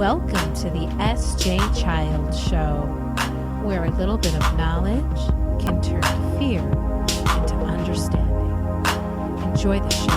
Welcome to the SJ Child Show, where a little bit of knowledge can turn fear into understanding. Enjoy the show.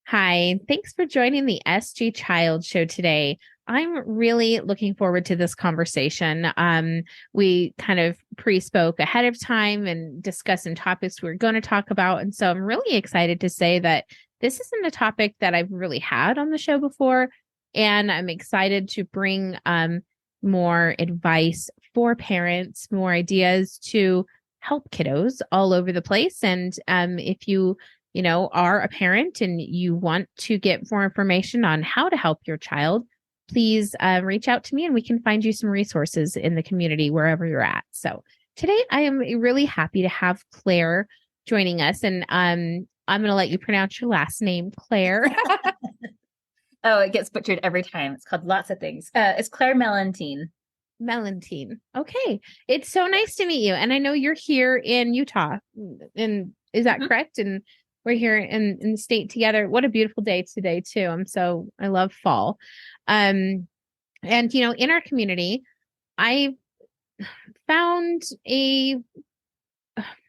Hi, thanks for joining the SG Child Show today. I'm really looking forward to this conversation. We kind of pre-spoke ahead of time and discussed some topics we were going to talk about. And so I'm really excited to say that this isn't a topic that I've really had on the show before. And I'm excited to bring more advice for parents, more ideas to help kiddos all over the place. And if you are a parent and you want to get more information on how to help your child, please reach out to me and we can find you some resources in the community wherever you're at. So today I am really happy to have Clair joining us. And I'm going to let you pronounce your last name, Clair. Oh, it gets butchered every time. It's called lots of things. It's Clair Mellenthin. Mellenthin. Okay. It's so nice to meet you. And I know you're here in Utah. And is that correct? And we're here in the state together. What a beautiful day today too. I love fall. And in our community, I found a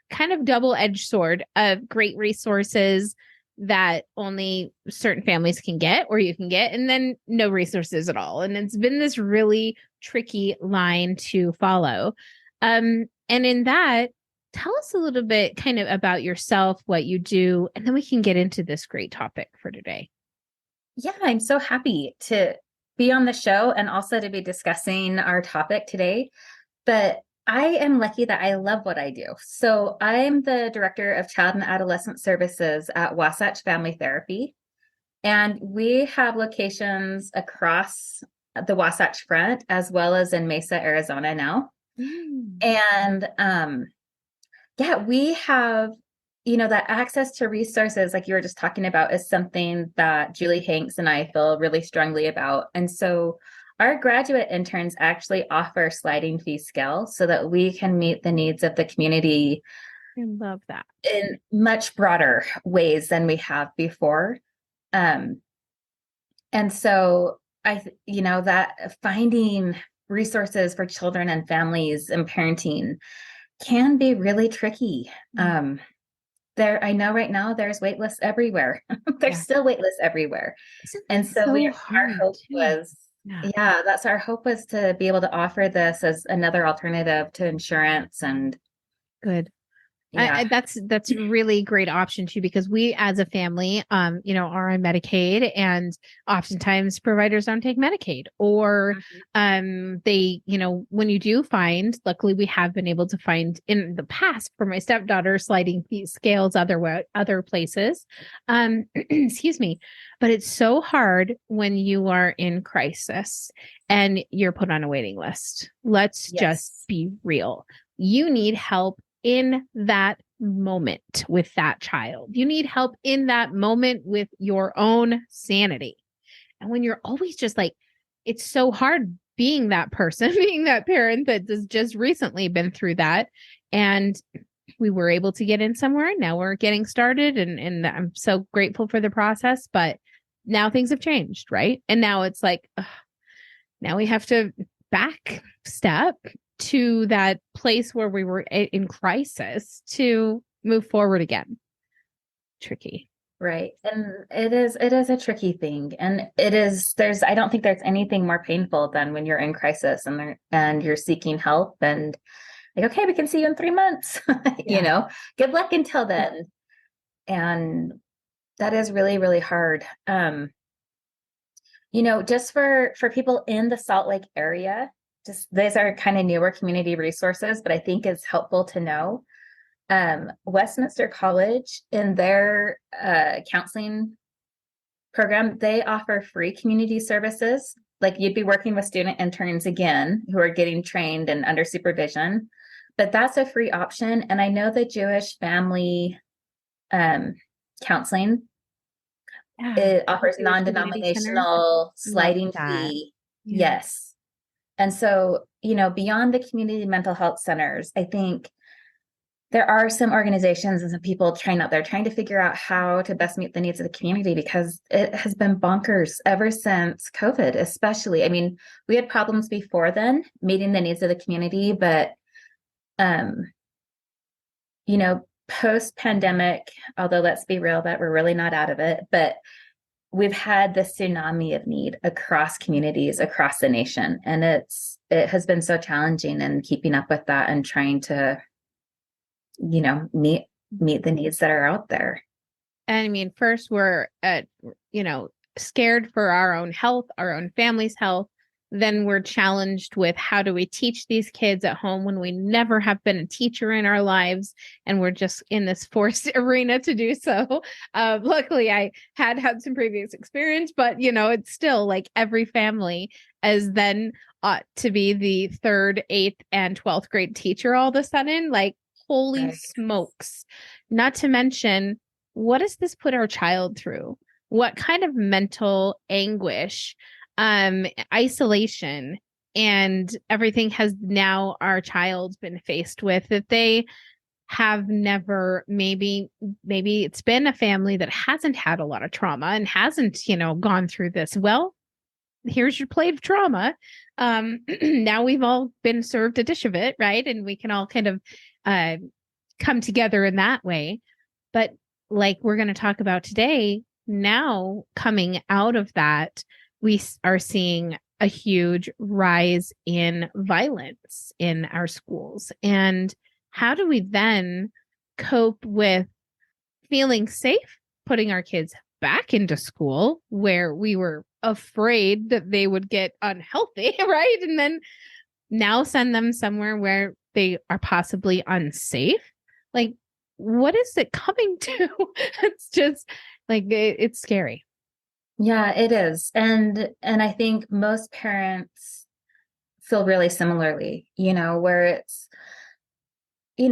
kind of double-edged sword of great resources that only certain families can get or you can get, and then no resources at all. And it's been this really tricky line to follow. And in that, tell us a little bit kind of about yourself, what you do, and then we can get into this great topic for today. Yeah, I'm so happy to be on the show and also to be discussing our topic today. But I am lucky that I love what I do. So I'm the director of child and adolescent services at Wasatch Family Therapy. And we have locations across the Wasatch Front as well as in Mesa, Arizona now. And yeah, we have, that access to resources like you were just talking about is something that Julie Hanks and I feel really strongly about. And so our graduate interns actually offer sliding fee scale so that we can meet the needs of the community. I love that. In much broader ways than we have before. And so that finding resources for children and families and parenting can be really tricky. I know right now there's wait lists everywhere. There's still wait lists everywhere. And so our hope was, that's our hope, was to be able to offer this as another alternative to insurance. And good. That's a really great option too, because we as a family, are on Medicaid, and oftentimes providers don't take Medicaid, or they, when you do find, luckily we have been able to find in the past for my stepdaughter sliding fee scales other places. Excuse me, but it's so hard when you are in crisis and you're put on a waiting list. Let's just be real. You need help in that moment with that child. You need help in that moment with your own sanity. And when you're always just like, it's so hard being that person, being that parent that has just recently been through that. And we were able to get in somewhere. Now we're getting started, and I'm so grateful for the process, but now things have changed, right? And now it's like, now we have to back step to that place where we were in crisis to move forward again. Tricky. Right. And it is a tricky thing. And I don't think there's anything more painful than when you're in crisis and you're seeking help and like, okay, we can see you in 3 months, good luck until then. And that is really, really hard. Just for people in the Salt Lake area, these are kind of newer community resources, but I think it's helpful to know. Westminster College, in their counseling program, they offer free community services. Like, you'd be working with student interns again who are getting trained and under supervision, but that's a free option. And I know the Jewish family counseling, it offers non-denominational sliding fee. Yes. And so, beyond the community mental health centers, I think there are some organizations and some people trying out there trying to figure out how to best meet the needs of the community, because it has been bonkers ever since COVID, especially. I mean, we had problems before then meeting the needs of the community, but, post pandemic, although let's be real that we're really not out of it, but we've had this tsunami of need across communities, across the nation. And it has been so challenging in keeping up with that and trying to, meet the needs that are out there. And I mean, first we're scared for our own health, our own family's health. Then we're challenged with how do we teach these kids at home when we never have been a teacher in our lives, and we're just in this forced arena to do so. Luckily, I had some previous experience, but it's still like every family is then ought to be the 3rd, 8th, and 12th grade teacher all of a sudden. Like, holy Right. smokes! Not to mention, what does this put our child through? What kind of mental anguish? Isolation and everything has now our child's been faced with that they have never, maybe it's been a family that hasn't had a lot of trauma and hasn't, gone through this. Well, here's your plate of trauma. Now we've all been served a dish of it, right? And we can all kind of come together in that way. But like we're going to talk about today, now coming out of that, we are seeing a huge rise in violence in our schools. And how do we then cope with feeling safe putting our kids back into school where we were afraid that they would get unhealthy, right? And then now send them somewhere where they are possibly unsafe? Like, what is it coming to? It's just like, it's scary. Yeah, it is. And I think most parents feel really similarly, where it's,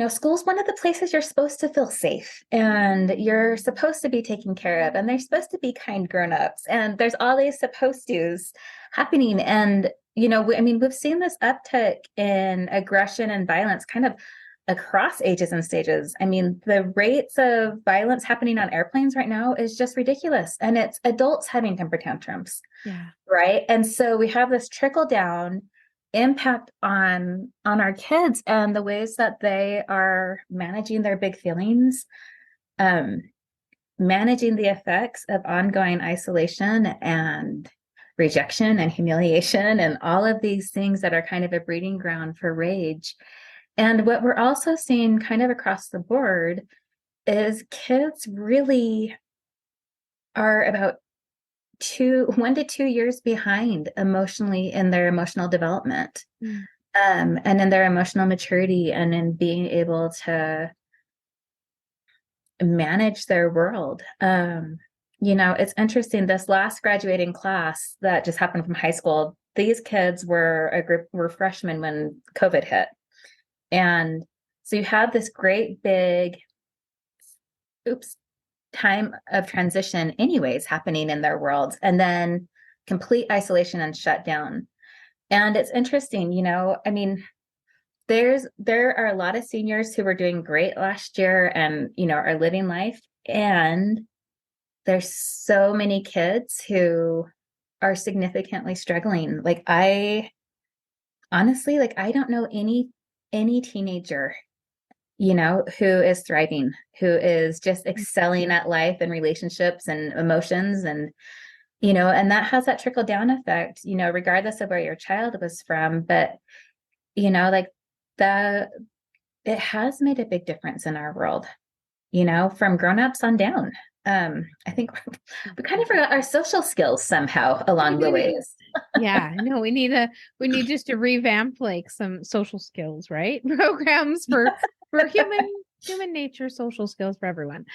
school's one of the places you're supposed to feel safe and you're supposed to be taken care of, and they're supposed to be kind grown-ups, and there's all these supposed to's happening. And, we've seen this uptick in aggression and violence kind of across ages and stages. I mean, the rates of violence happening on airplanes right now is just ridiculous. And it's adults having temper tantrums. Yeah. Right. And so we have this trickle down impact on our kids and the ways that they are managing their big feelings, managing the effects of ongoing isolation and rejection and humiliation and all of these things that are kind of a breeding ground for rage. And what we're also seeing kind of across the board is kids really are about 1 to 2 years behind emotionally in their emotional development, and in their emotional maturity, and in being able to manage their world. It's interesting, this last graduating class that just happened from high school, these kids were freshmen when COVID hit. And so you have this great big time of transition anyways happening in their worlds, and then complete isolation and shutdown. And it's interesting, there are a lot of seniors who were doing great last year and, are living life. And there's so many kids who are significantly struggling. Like, I honestly, I don't know any teenager, who is thriving, who is just excelling at life and relationships and emotions. And, and that has that trickle down effect, regardless of where your child was from. But, it has made a big difference in our world, from grownups on down. I think we kind of forgot our social skills somehow along the ways. Yeah, no, we need just to revamp like some social skills, right? Programs for human nature, social skills for everyone.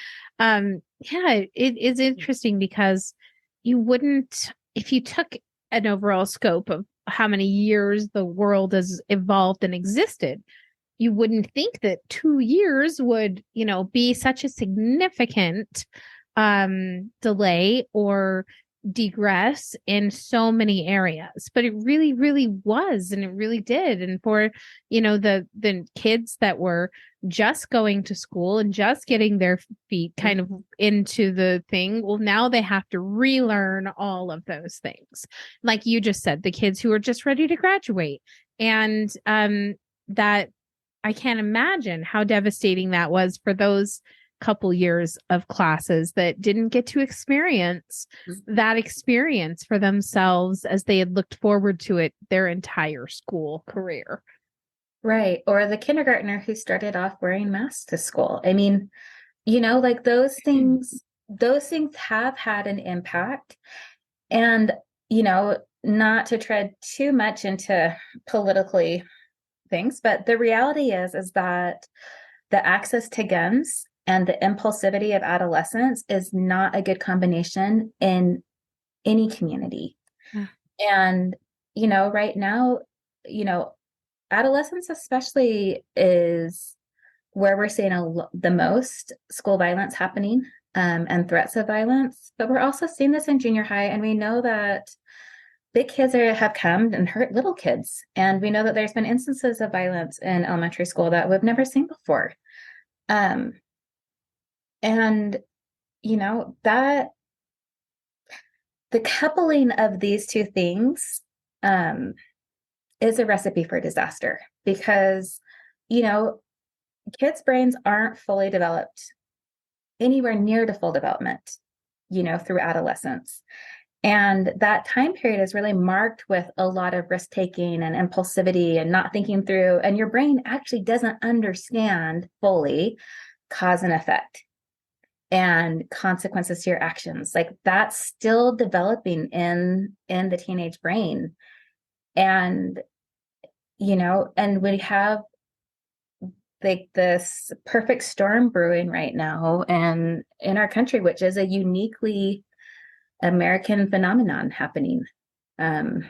Yeah, it is interesting because you wouldn't, if you took an overall scope of how many years the world has evolved and existed, you wouldn't think that 2 years would, be such a significant delay or degress in so many areas, but it really, really was, and it really did. And for, the kids that were just going to school and just getting their feet kind of into the thing, well, now they have to relearn all of those things. Like you just said, the kids who are just ready to graduate. And that I can't imagine how devastating that was for those couple years of classes that didn't get to experience that experience for themselves as they had looked forward to it their entire school career. Right. Or the kindergartner who started off wearing masks to school. I mean, like those things have had an impact. And, not to tread too much into politically things, but the reality is that the access to guns and the impulsivity of adolescence is not a good combination in any community. Yeah. And, right now, adolescence especially is where we're seeing the most school violence happening, and threats of violence. But we're also seeing this in junior high, and we know that big kids have come and hurt little kids. And we know that there's been instances of violence in elementary school that we've never seen before. And, that the coupling of these two things is a recipe for disaster because, kids' brains aren't fully developed anywhere near to full development, through adolescence. And that time period is really marked with a lot of risk taking and impulsivity and not thinking through. And your brain actually doesn't understand fully cause and effect and consequences to your actions. Like that's still developing in the teenage brain. And, and we have like this perfect storm brewing right now and in our country, which is a uniquely American phenomenon happening. And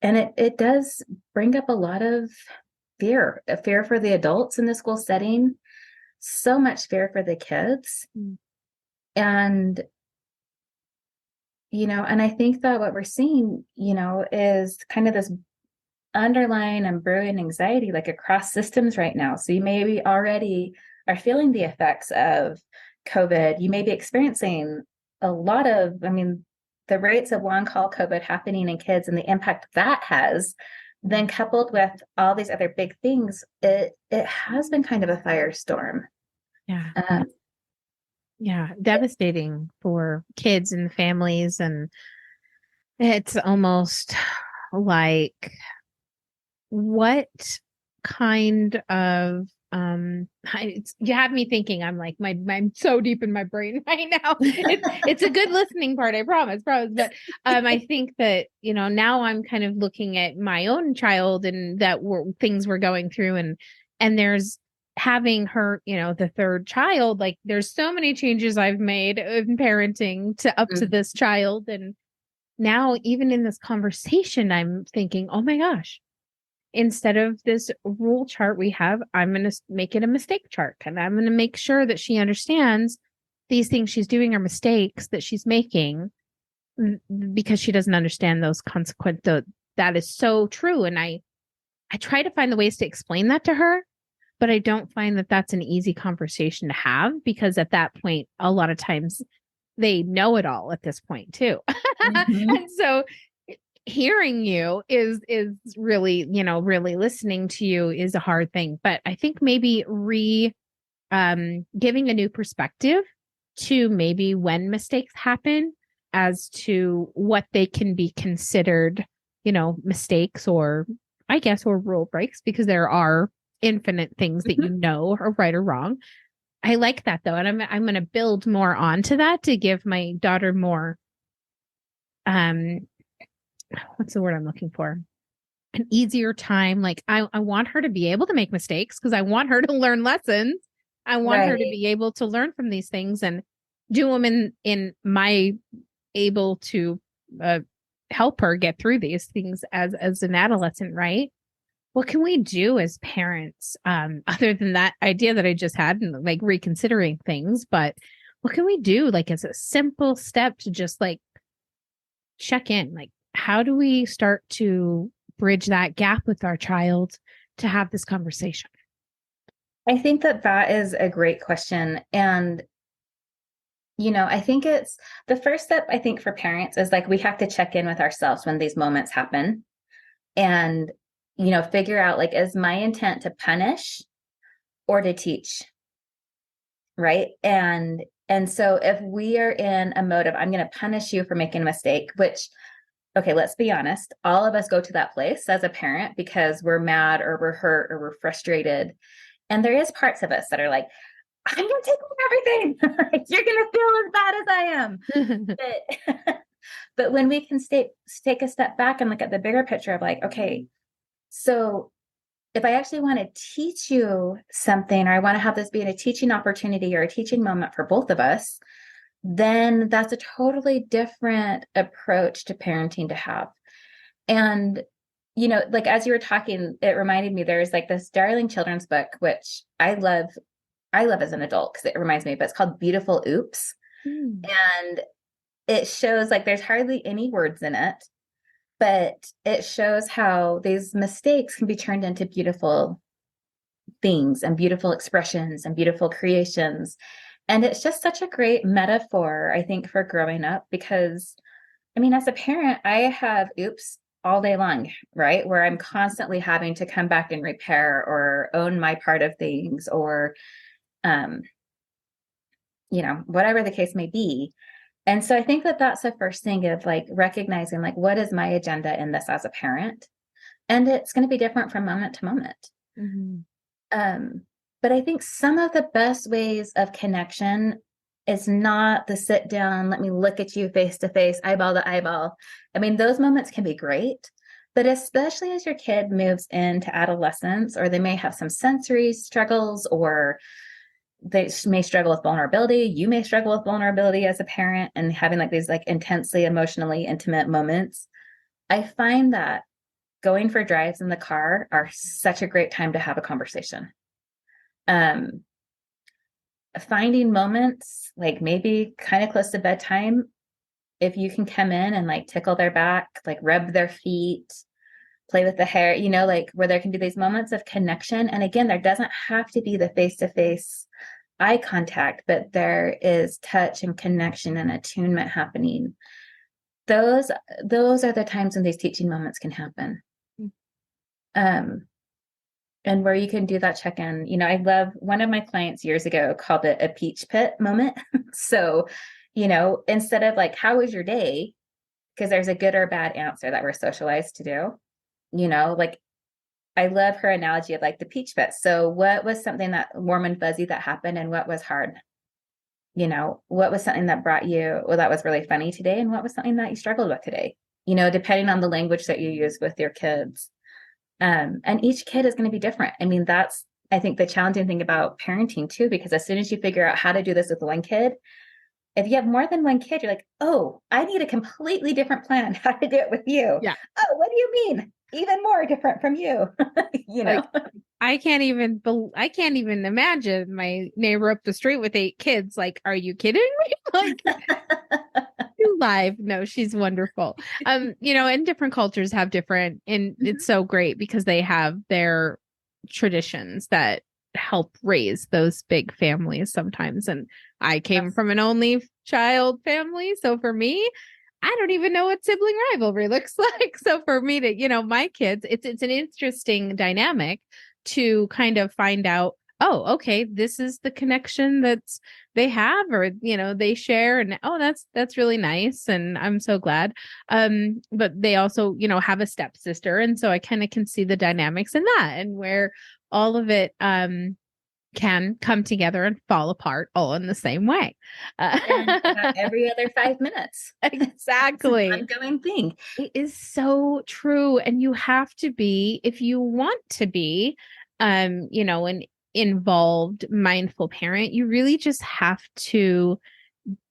it does bring up a lot of fear for the adults in the school setting, so much fear for the kids. And, and I think that what we're seeing, is kind of this underlying and brewing anxiety, like across systems right now. So you maybe already are feeling the effects of COVID. You may be experiencing a lot of, the rates of long haul COVID happening in kids and the impact that has, then coupled with all these other big things, it has been kind of a firestorm. Yeah. Yeah. Devastating for kids and families. And it's almost like, what kind of you have me thinking. I'm like I'm so deep in my brain right now. It's a good listening part, I promise. But I think that now I'm kind of looking at my own child and that things we're going through, and there's having her, the third child. Like there's so many changes I've made in parenting to this child, and now even in this conversation, I'm thinking, oh my gosh. Instead of this rule chart we have, I'm going to make it a mistake chart. And I'm going to make sure that she understands these things she's doing are mistakes that she's making because she doesn't understand those consequences. That is so true. And I try to find the ways to explain that to her, but I don't find that that's an easy conversation to have because at that point, a lot of times they know it all at this point too. And so hearing you is really, really listening to you is a hard thing. But I think maybe giving a new perspective to maybe when mistakes happen as to what they can be considered, mistakes or rule breaks, because there are infinite things that are right or wrong. I like that though. And I'm going to build more onto that to give my daughter more, what's the word I'm looking for? An easier time. Like I want her to be able to make mistakes because I want her to learn lessons. I want her to be able to learn from these things and do them in my able to help her get through these things as an adolescent, right? What can we do as parents other than that idea that I just had and like reconsidering things? But what can we do like as a simple step to just like check in? Like, how do we start to bridge that gap with our child to have this conversation? I think that that is a great question. And, I think it's the first step, I think, for parents is like we have to check in with ourselves when these moments happen and, figure out like, is my intent to punish or to teach? Right. And so if we are in a mode of, I'm going to punish you for making a mistake, which, okay, let's be honest, all of us go to that place as a parent because we're mad or we're hurt or we're frustrated. And there is parts of us that are like, I'm going to take everything. You're going to feel as bad as I am. But when we can take a step back and look at the bigger picture of like, okay, so if I actually want to teach you something, or I want to have this be a teaching opportunity or a teaching moment for both of us, then that's a totally different approach to parenting to have. And, like as you were talking, it reminded me there's like this darling children's book, which I love as an adult because it reminds me, but it's called Beautiful Oops. And it shows like there's hardly any words in it, but it shows how these mistakes can be turned into beautiful things and beautiful expressions and beautiful creations. And it's just such a great metaphor, I think, for growing up, because I mean, as a parent, I have oops all day long, right? Where I'm constantly having to come back and repair or own my part of things or, whatever the case may be. And so I think that that's the first thing of like recognizing like, what is my agenda in this as a parent? And it's going to be different from moment to moment. But I think some of the best ways of connection is not the sit down, let me look at you face to face, eyeball to eyeball. I mean, those moments can be great, but especially as your kid moves into adolescence, or they may have some sensory struggles, or they may struggle with vulnerability. You may struggle with vulnerability as a parent and having like these like intensely emotionally intimate moments. I find that going for drives in the car are such a great time to have a conversation. Finding moments like maybe kind of close to bedtime, if you can come in and like tickle their back, like rub their feet, play with the hair, like where there can be these moments of connection. And again, there doesn't have to be the face-to-face eye contact, but there is touch and connection and attunement happening. Those are the times when these teaching moments can happen. And where you can do that check-in. I love one of my clients years ago called it a peach pit moment. So, instead of like, how was your day? Because there's a good or bad answer that we're socialized to do, like I love her analogy of like the peach pit. So what was something that warm and fuzzy that happened and what was hard? What was something that brought you, well, that was really funny today? And what was something that you struggled with today? Depending on the language that you use with your kids. And each kid is going to be different. I mean, that's, I think, the challenging thing about parenting too, because as soon as you figure out how to do this with one kid, if you have more than one kid, you're like, oh, I need a completely different plan how to do it with you. Yeah. Oh, what do you mean? Even more different from you. Like, I can't even imagine my neighbor up the street with 8 kids. Like, are you kidding me? Like, you live. No, she's wonderful. And different cultures have different, and it's so great because they have their traditions that help raise those big families sometimes. And I came from an only child family. So for me, I don't even know what sibling rivalry looks like. So for me to, my kids, it's an interesting dynamic to kind of find out, oh, okay, this is the connection that's they have, or, they share. And that's really nice. And I'm so glad. But they also, have a stepsister. And so I kind of can see the dynamics in that and where all of it, can come together and fall apart all in the same way. And about every other 5 minutes. Exactly. It's an ongoing thing. It is so true. And you have to be, if you want to be, an involved, mindful parent, you really just have to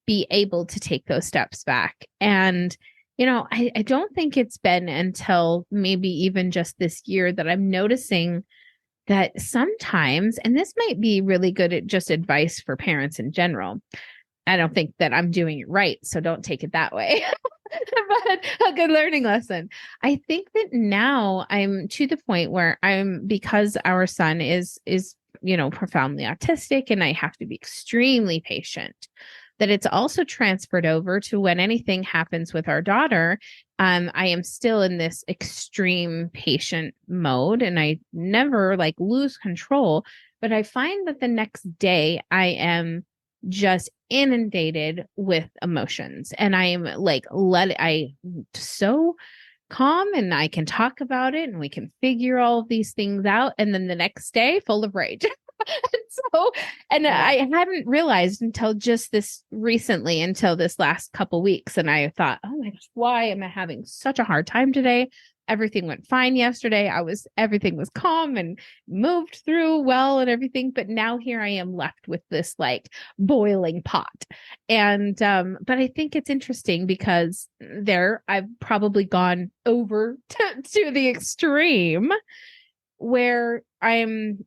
be able to take those steps back. And, I don't think it's been until maybe even just this year that I'm noticing that sometimes, and this might be really good at just advice for parents in general, I don't think that I'm doing it right, so don't take it that way. But a good learning lesson. I think that now I'm to the point where because our son is profoundly autistic, and I have to be extremely patient, that it's also transferred over to when anything happens with our daughter. I am still in this extreme patient mode, and I never like lose control, but I find that the next day I am just inundated with emotions, and I am like I so calm, and I can talk about it, and we can figure all of these things out, and then the next day full of rage. And I hadn't realized until just until this last couple weeks, and I thought, oh my gosh, why am I having such a hard time today? Everything went fine yesterday. Everything was calm and moved through well and everything. But now here I am left with this like boiling pot. And, but I think it's interesting because I've probably gone over to the extreme where I'm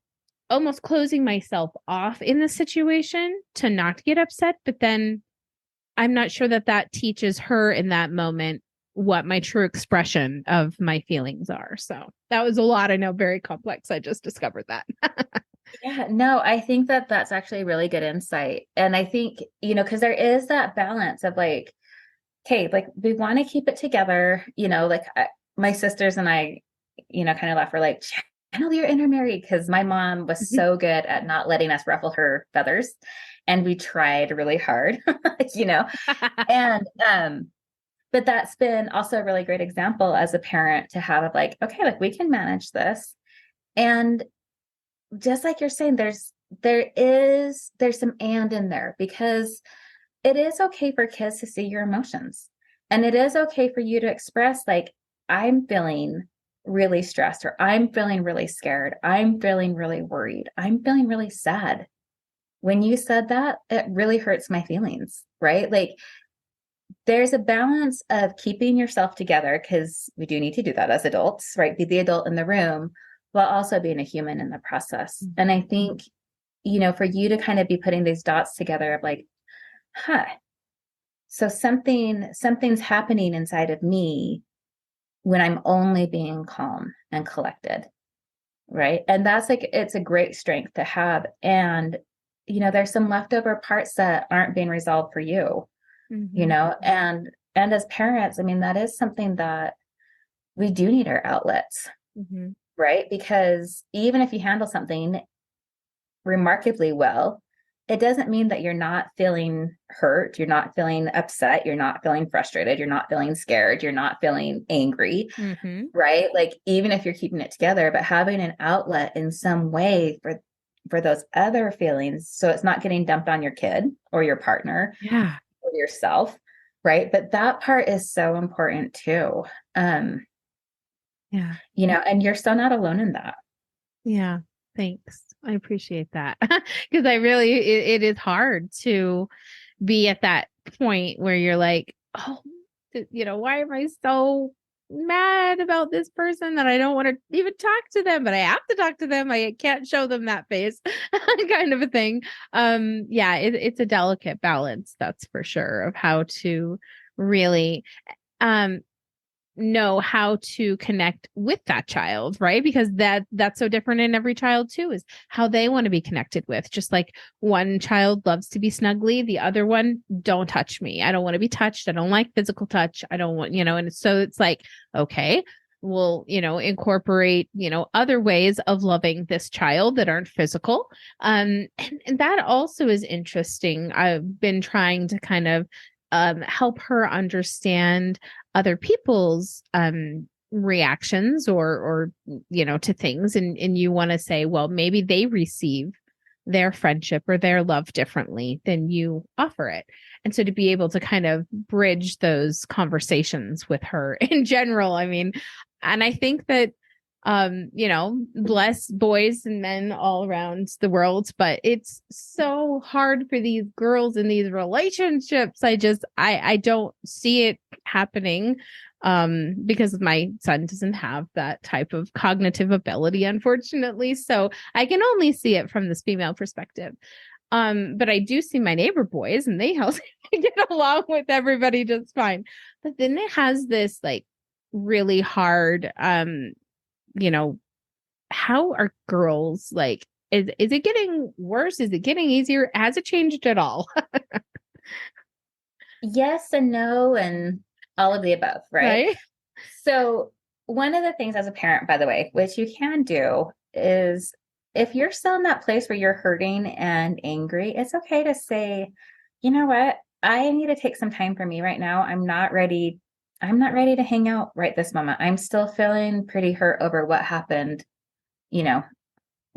almost closing myself off in the situation to not get upset. But then I'm not sure that teaches her in that moment what my true expression of my feelings are. So that was a lot. I know, very complex. I just discovered that. Yeah, no, I think that that's actually really good insight. And I think, because there is that balance of like, okay, like we want to keep it together, like my sisters and I, kind of laugh. We're like, channel your inner Mary, because my mom was so good at not letting us ruffle her feathers. And we tried really hard, and, but that's been also a really great example as a parent to have of like, okay, like we can manage this. And just like you're saying, there's some and in there, because it is okay for kids to see your emotions. And it is okay for you to express like, I'm feeling really stressed, or I'm feeling really scared. I'm feeling really worried. I'm feeling really sad. When you said that, it really hurts my feelings, right? Like there's a balance of keeping yourself together, because we do need to do that as adults, right? Be the adult in the room while also being a human in the process. Mm-hmm. And I think, for you to kind of be putting these dots together of like, so something's happening inside of me when I'm only being calm and collected, right? And that's like, it's a great strength to have. And, there's some leftover parts that aren't being resolved for you. Mm-hmm. And as parents, I mean, that is something that we do need our outlets, mm-hmm. right? Because even if you handle something remarkably well, it doesn't mean that you're not feeling hurt, you're not feeling upset, you're not feeling frustrated, you're not feeling scared, you're not feeling angry, mm-hmm. right? Like even if you're keeping it together, but having an outlet in some way for those other feelings, so it's not getting dumped on your kid or your partner. Yeah. Or yourself, right? But that part is so important too. Yeah. And you're so not alone in that. Yeah. Thanks. I appreciate that. Because it is hard to be at that point where you're like, oh, why am I so mad about this person that I don't want to even talk to them, but I have to talk to them. I can't show them that face kind of a thing. Yeah, it's a delicate balance, that's for sure, of how to really know how to connect with that child, right? Because that's so different in every child too, is how they want to be connected with. Just like one child loves to be snuggly, the other one, don't touch me. I don't want to be touched. I don't like physical touch. I don't want, and so it's like, okay, we'll, incorporate, other ways of loving this child that aren't physical. And that also is interesting. I've been trying to kind of help her understand other people's reactions or to things, and you want to say, well, maybe they receive their friendship or their love differently than you offer it. And so to be able to kind of bridge those conversations with her in general, I mean, and I think that bless boys and men all around the world, but it's so hard for these girls in these relationships. I don't see it happening because my son doesn't have that type of cognitive ability, unfortunately. So I can only see it from this female perspective. But I do see my neighbor boys and they help get along with everybody just fine. But then it has this like really hard, you know, how are girls like, is it getting worse? Is it getting easier? Has it changed at all? Yes and no, and all of the above, right? Right? So, one of the things as a parent, by the way, which you can do is if you're still in that place where you're hurting and angry, it's okay to say, you know what? I need to take some time for me right now. I'm not ready. I'm not ready to hang out right this moment. I'm still feeling pretty hurt over what happened, you know,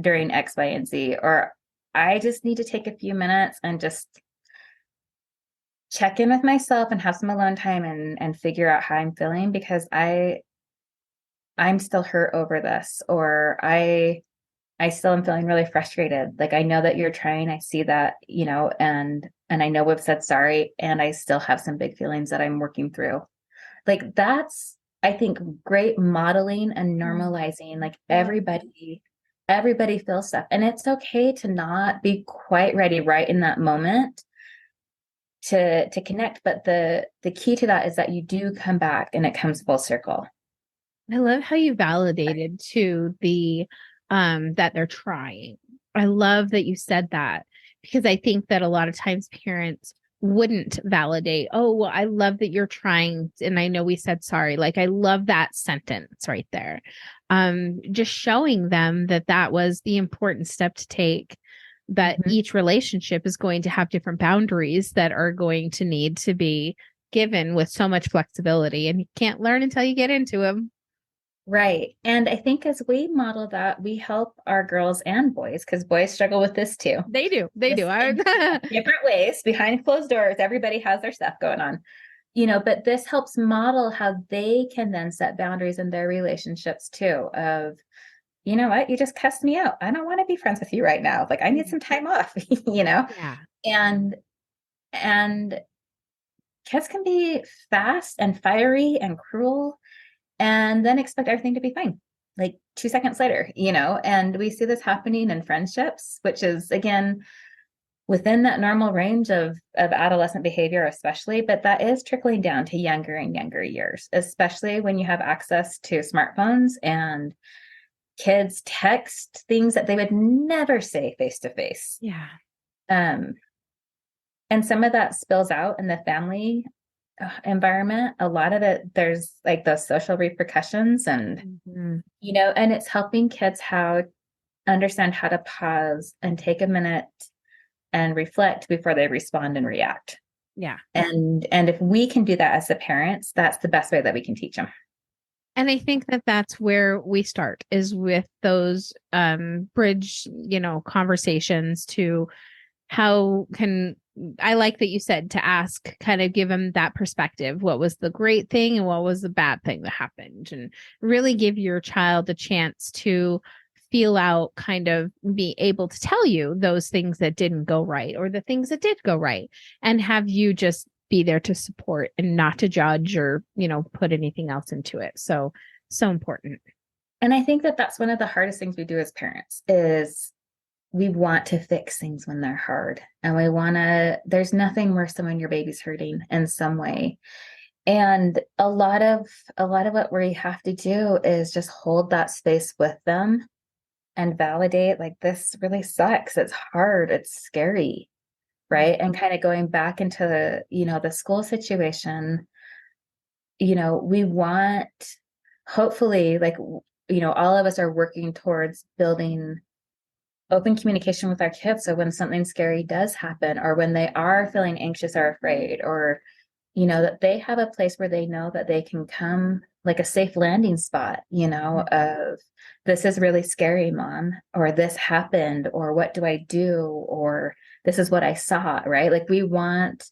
during X, Y, and Z. Or I just need to take a few minutes and just check in with myself and have some alone time and figure out how I'm feeling because I'm still hurt over this, or I still am feeling really frustrated. Like I know that you're trying, I see that, you know, and I know we've said sorry and I still have some big feelings that I'm working through. Like that's I think great modeling and normalizing like everybody feels stuff and it's okay to not be quite ready right in that moment to connect, but the key to that is that you do come back and it comes full circle. I love how you validated to the that they're trying. I love that you said that because I think that a lot of times parents wouldn't validate, oh, well, I love that you're trying. And I know we said sorry. Like, I love that sentence right there. Just showing them that that was the important step to take, that each relationship is going to have different boundaries that are going to need to be given with so much flexibility. And you can't learn until you get into them. Right. And I think as we model that, we help our girls and boys, because boys struggle with this too. They do. They Just do. in different ways behind closed doors. Everybody has their stuff going on, you know, but this helps model how they can then set boundaries in their relationships too of, you know what, you just cussed me out. I don't want to be friends with you right now. Like I need some time off, you know? Yeah. And kids can be fast and fiery and cruel and then expect everything to be fine like 2 seconds later, you know. And we see this happening in friendships, which is again within that normal range of adolescent behavior especially, but that is trickling down to younger and younger years, especially when you have access to smartphones and kids text things that they would never say face to face. Yeah. And some of that spills out in the family environment. A lot of it, there's like those social repercussions and, you know, and it's helping kids understand how to pause and take a minute and reflect before they respond and react. Yeah. And if we can do that as the parents, that's the best way that we can teach them. And I think that that's where we start is with those bridge, conversations to how can I like that you said to ask, kind of give them that perspective. What was the great thing and what was the bad thing that happened? And really give your child a chance to feel out, kind of be able to tell you those things that didn't go right or the things that did go right, and have you just be there to support and not to judge or, put anything else into it. So important. And I think that that's one of the hardest things we do as parents is we want to fix things when they're hard. And there's nothing worse than when your baby's hurting in some way. And a lot of what we have to do is just hold that space with them and validate, like, this really sucks. It's hard. It's scary. Right. And kind of going back into the school situation, we want, hopefully, like, all of us are working towards building open communication with our kids. So when something scary does happen, or when they are feeling anxious or afraid, or, that they have a place where they know that they can come, like a safe landing spot, of this is really scary, mom, or this happened, or what do I do? Or this is what I saw, right? Like we want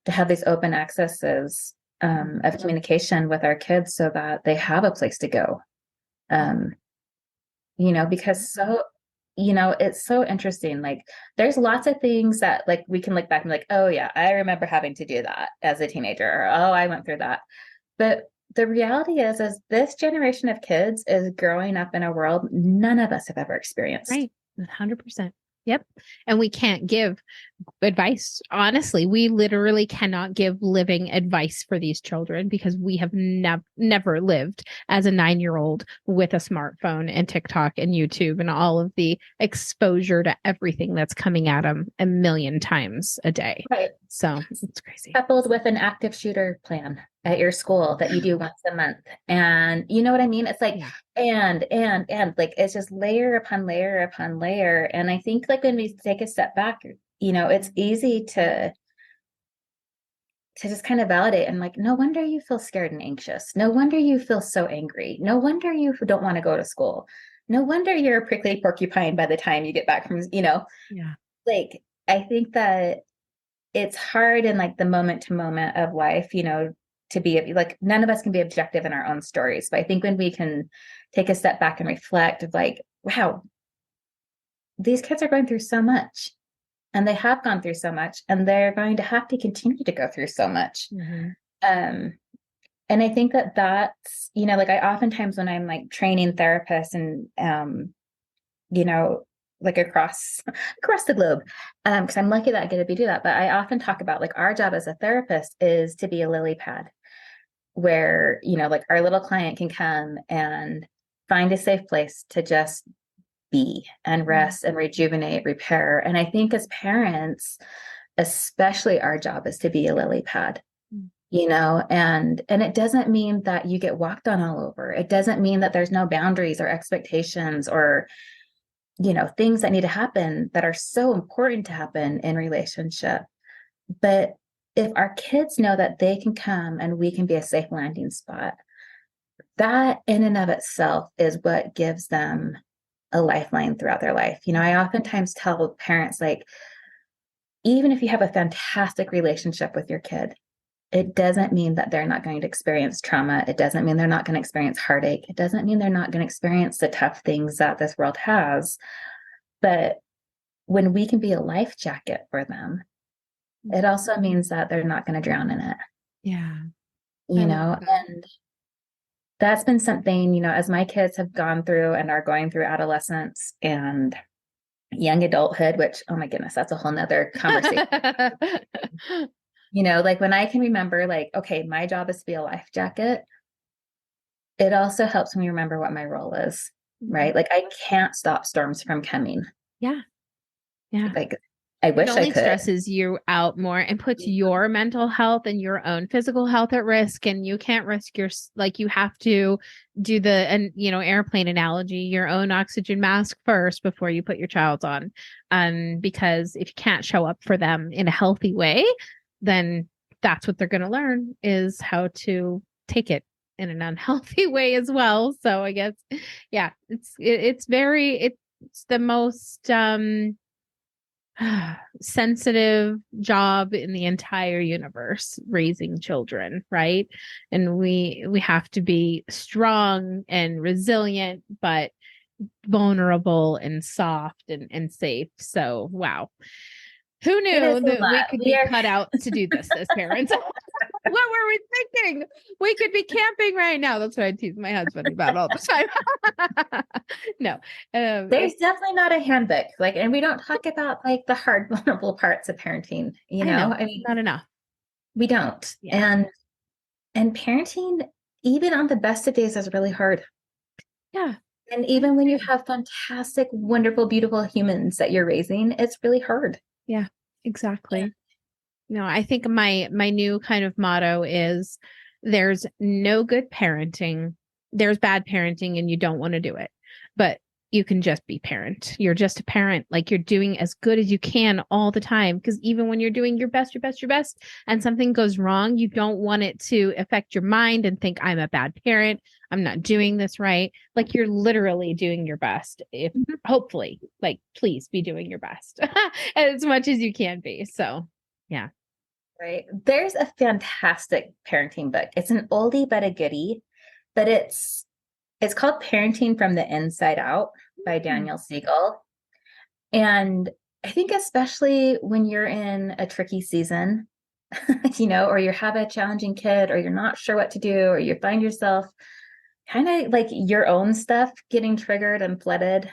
to have these open accesses of communication with our kids so that they have a place to go. Because it's so interesting. Like there's lots of things that like we can look back and be like, oh yeah, I remember having to do that as a teenager, or oh, I went through that. But the reality is this generation of kids is growing up in a world none of us have ever experienced. Right. 100%. Yep. And we can't give advice. Honestly, we literally cannot give living advice for these children because we have never lived as a 9-year-old with a smartphone and TikTok and YouTube and all of the exposure to everything that's coming at them a million times a day. Right. So it's crazy. Coupled with an active shooter plan at your school that you do once a month. And you know what I mean? It's like, Yeah. and like, it's just layer upon layer upon layer. And I think like when we take a step back, it's easy to just kind of validate and like, no wonder you feel scared and anxious. No wonder you feel so angry. No wonder you don't want to go to school. No wonder you're a prickly porcupine by the time you get back from, Yeah. like, I think that it's hard in like the moment to moment of life, to be like, none of us can be objective in our own stories. But I think when we can take a step back and reflect of like, wow, these kids are going through so much and they have gone through so much and they're going to have to continue to go through so much. Mm-hmm. And I think that that's, like I oftentimes when I'm like training therapists and, like across the globe, because I'm lucky that I get to do that. But I often talk about like our job as a therapist is to be a lily pad where, like our little client can come and find a safe place to just be and rest and rejuvenate, repair. And I think as parents, especially our job is to be a lily pad, and it doesn't mean that you get walked on all over. It doesn't mean that there's no boundaries or expectations or things that need to happen that are so important to happen in relationship. But if our kids know that they can come and we can be a safe landing spot, that in and of itself is what gives them a lifeline throughout their life. I oftentimes tell parents, like, even if you have a fantastic relationship with your kid, it doesn't mean that they're not going to experience trauma. It doesn't mean they're not going to experience heartache. It doesn't mean they're not going to experience the tough things that this world has. But when we can be a life jacket for them, it also means that they're not going to drown in it. Yeah. And that's been something, as my kids have gone through and are going through adolescence and young adulthood, which, oh my goodness, that's a whole nother conversation. Like when I can remember, like, okay, my job is to be a life jacket. It also helps me remember what my role is, right? Like I can't stop storms from coming. Yeah. Yeah. Like I wish it only I could. Stresses you out more and puts your mental health and your own physical health at risk. And you can't risk you have to do airplane analogy, your own oxygen mask first before you put your child's on. Because if you can't show up for them in a healthy way, then that's what they're going to learn is how to take it in an unhealthy way as well. So I guess, yeah, it's the most, sensitive job in the entire universe, raising children, right? And we have to be strong and resilient, but vulnerable and soft and safe. So wow, who knew that we could be cut out to do this as parents? What were we thinking? We could be camping right now. That's what I tease my husband about all the time. No, there's definitely not a handbook. Like, and we don't talk about like the hard, vulnerable parts of parenting. I mean, not enough. We don't. Yeah. And parenting, even on the best of days, is really hard. Yeah. And even when you have fantastic, wonderful, beautiful humans that you're raising, it's really hard. Yeah, exactly. Yeah. No, I think my new kind of motto is there's no good parenting. There's bad parenting and you don't want to do it, but you can just be parent. You're just a parent. Like you're doing as good as you can all the time. Because even when you're doing your best, and something goes wrong, you don't want it to affect your mind and think I'm a bad parent. I'm not doing this right. Like you're literally doing your best. If hopefully, like, please be doing your best as much as you can be. So, yeah. Right. There's a fantastic parenting book. It's an oldie but a goodie, but it's called Parenting from the Inside Out by Daniel Siegel. And I think especially when you're in a tricky season, or you have a challenging kid or you're not sure what to do, or you find yourself kind of like your own stuff getting triggered and flooded.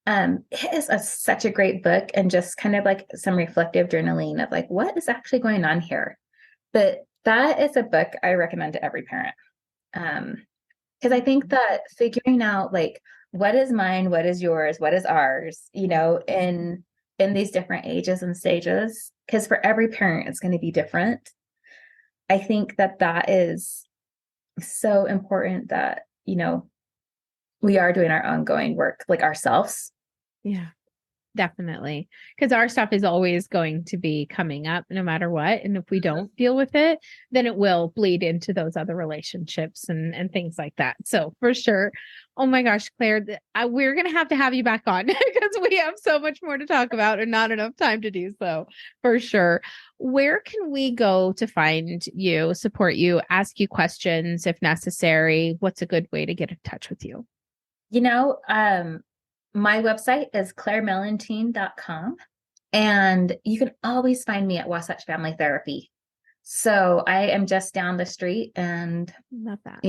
It is such a great book, and just kind of like some reflective journaling of like, what is actually going on here? But that is a book I recommend to every parent. Because I think that figuring out like what is mine, what is yours, what is ours, in these different ages and stages, because for every parent it's going to be different. I think that that is so important that, we are doing our ongoing work like ourselves. Yeah. Definitely. Because our stuff is always going to be coming up no matter what. And if we don't deal with it, then it will bleed into those other relationships and things like that. So for sure. Oh my gosh, Claire, we're going to have you back on because we have so much more to talk about and not enough time to do so for sure. Where can we go to find you, support you, ask you questions if necessary? What's a good way to get in touch with you? My website is clairmellenthin.com, and you can always find me at Wasatch Family Therapy. So I am just down the street and, Love that.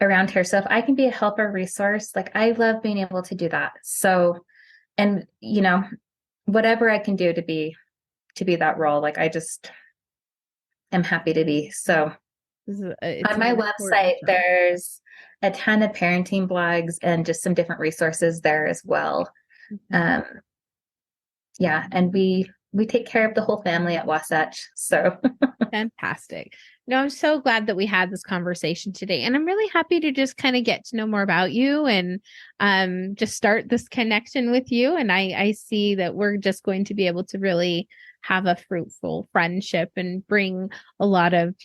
Around here. So if I can be a helper resource, like I love being able to do that. So, and, whatever I can do to be that role, like I just am happy to be. So on my website, there's a ton of parenting blogs and just some different resources there as well. Yeah, and we take care of the whole family at Wasatch. So fantastic. No, I'm so glad that we had this conversation today. And I'm really happy to just kind of get to know more about you and just start this connection with you. And I see that we're just going to be able to really have a fruitful friendship and bring a lot of,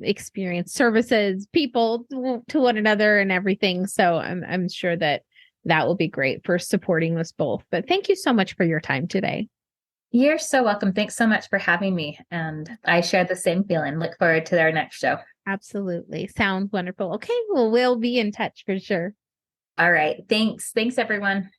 experience, services, people to one another and everything. So I'm sure that will be great for supporting us both. But thank you so much for your time today. You're so welcome. Thanks so much for having me. And I share the same feeling. Look forward to our next show. Absolutely. Sounds wonderful. Okay. Well, we'll be in touch for sure. All right. Thanks. Thanks, everyone.